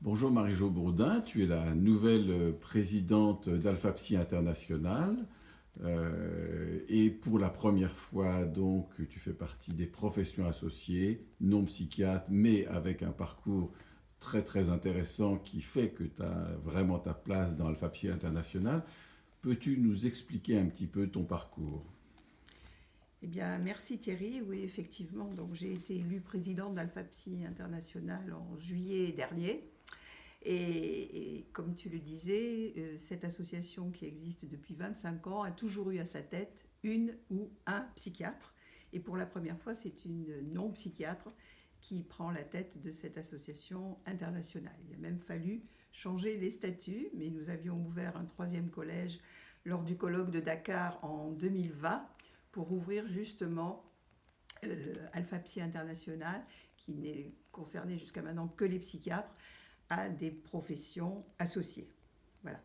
Bonjour Marie-Jo Bourdin, tu es la nouvelle présidente d'Alpha Psy International. Et pour la première fois, donc, tu fais partie des professions associées, non psychiatres, mais avec un parcours très très intéressant qui fait que tu as vraiment ta place dans Alpha Psy International. Peux-tu nous expliquer un petit peu ton parcours? Eh bien, merci Thierry. Oui, effectivement, donc j'ai été élue présidente d'Alpha Psy International en juillet dernier. Et comme tu le disais, cette association qui existe depuis 25 ans a toujours eu à sa tête une ou un psychiatre. Et pour la première fois, c'est une non-psychiatre qui prend la tête de cette association internationale. Il a même fallu changer les statuts, mais nous avions ouvert un troisième collège lors du colloque de Dakar en 2020 pour ouvrir justement Alpha Psy International, qui n'est concerné jusqu'à maintenant que les psychiatres, à des professions associées. Voilà.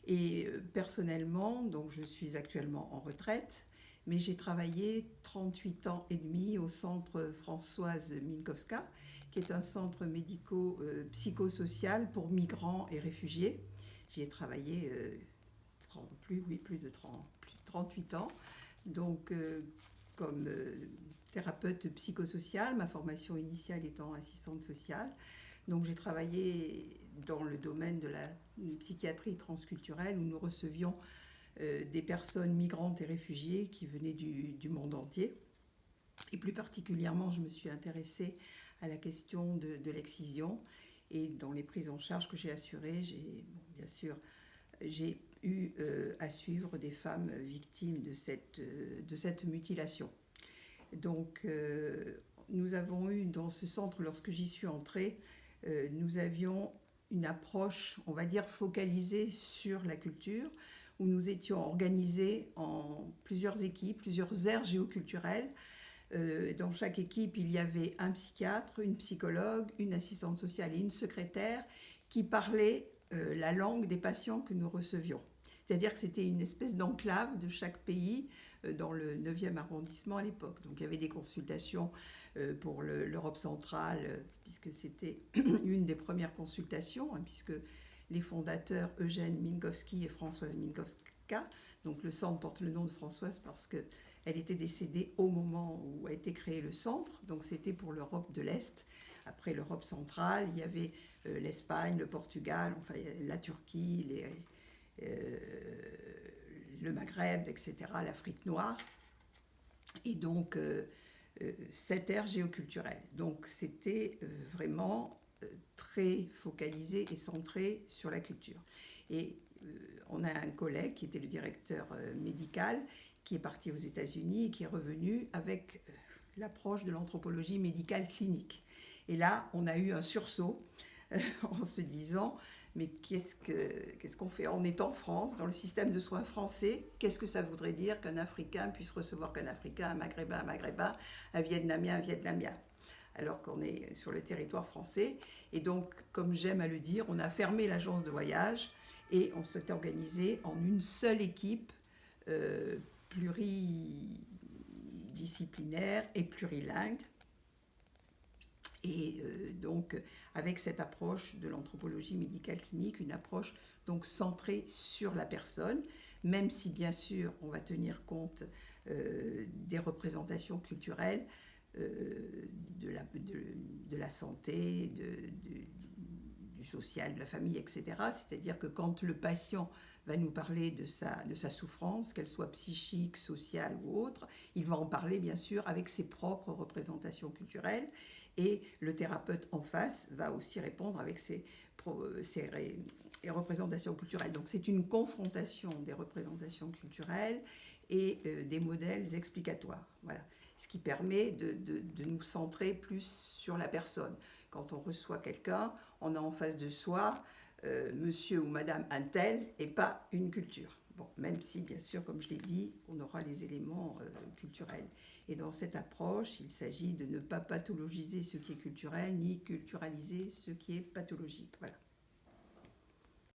Et personnellement, donc je suis actuellement en retraite, mais j'ai travaillé 38 ans et demi au centre Françoise Minkowska, qui est un centre médico-psychosocial pour migrants et réfugiés. J'y ai travaillé plus de 38 ans. Donc, comme thérapeute psychosociale, ma formation initiale étant assistante sociale. Donc j'ai travaillé dans le domaine de la psychiatrie transculturelle où nous recevions des personnes migrantes et réfugiées qui venaient du monde entier. Et plus particulièrement, je me suis intéressée à la question de l'excision. Et dans les prises en charge que j'ai assurées, bien sûr, j'ai eu à suivre des femmes victimes de cette mutilation. Donc, nous avons eu dans ce centre, lorsque j'y suis entrée, nous avions une approche, on va dire, focalisée sur la culture, où nous étions organisés en plusieurs équipes, plusieurs aires géoculturelles. Dans chaque équipe, il y avait un psychiatre, une psychologue, une assistante sociale et une secrétaire qui parlaient la langue des patients que nous recevions. C'est-à-dire que c'était une espèce d'enclave de chaque pays dans le 9e arrondissement à l'époque. Donc il y avait des consultations pour l'Europe centrale, puisque c'était une des premières consultations, hein, puisque les fondateurs Eugène Minkowski et Françoise Minkowska, donc le centre porte le nom de Françoise parce qu'elle était décédée au moment où a été créé le centre, donc c'était pour l'Europe de l'Est. Après l'Europe centrale, il y avait l'Espagne, le Portugal, enfin la Turquie, le Maghreb, etc., l'Afrique noire. Et donc, cette ère géoculturelle. Donc, c'était vraiment très focalisé et centré sur la culture. Et on a un collègue qui était le directeur médical qui est parti aux États-Unis et qui est revenu avec l'approche de l'anthropologie médicale clinique. Et là, on a eu un sursaut en se disant mais qu'est-ce qu'on fait? On est en France, dans le système de soins français, qu'est-ce que ça voudrait dire qu'un Africain puisse recevoir qu'un Africain, un Maghrébin, un Vietnamien, alors qu'on est sur le territoire français. Et donc, comme j'aime à le dire, on a fermé l'agence de voyage et on s'est organisé en une seule équipe pluridisciplinaire et plurilingue. Et donc, avec cette approche de l'anthropologie médicale clinique, une approche donc centrée sur la personne, même si bien sûr on va tenir compte des représentations culturelles, de la santé, du social, de la famille, etc. C'est-à-dire que quand le patient va nous parler de sa souffrance, qu'elle soit psychique, sociale ou autre, il va en parler bien sûr avec ses propres représentations culturelles. Et le thérapeute en face va aussi répondre avec ses représentations culturelles. Donc c'est une confrontation des représentations culturelles et des modèles explicatoires. Voilà. Ce qui permet de nous centrer plus sur la personne. Quand on reçoit quelqu'un, on a en face de soi monsieur ou madame un tel et pas une culture. Bon, même si, bien sûr, comme je l'ai dit, on aura les éléments culturels. Et dans cette approche, il s'agit de ne pas pathologiser ce qui est culturel, ni culturaliser ce qui est pathologique. Voilà.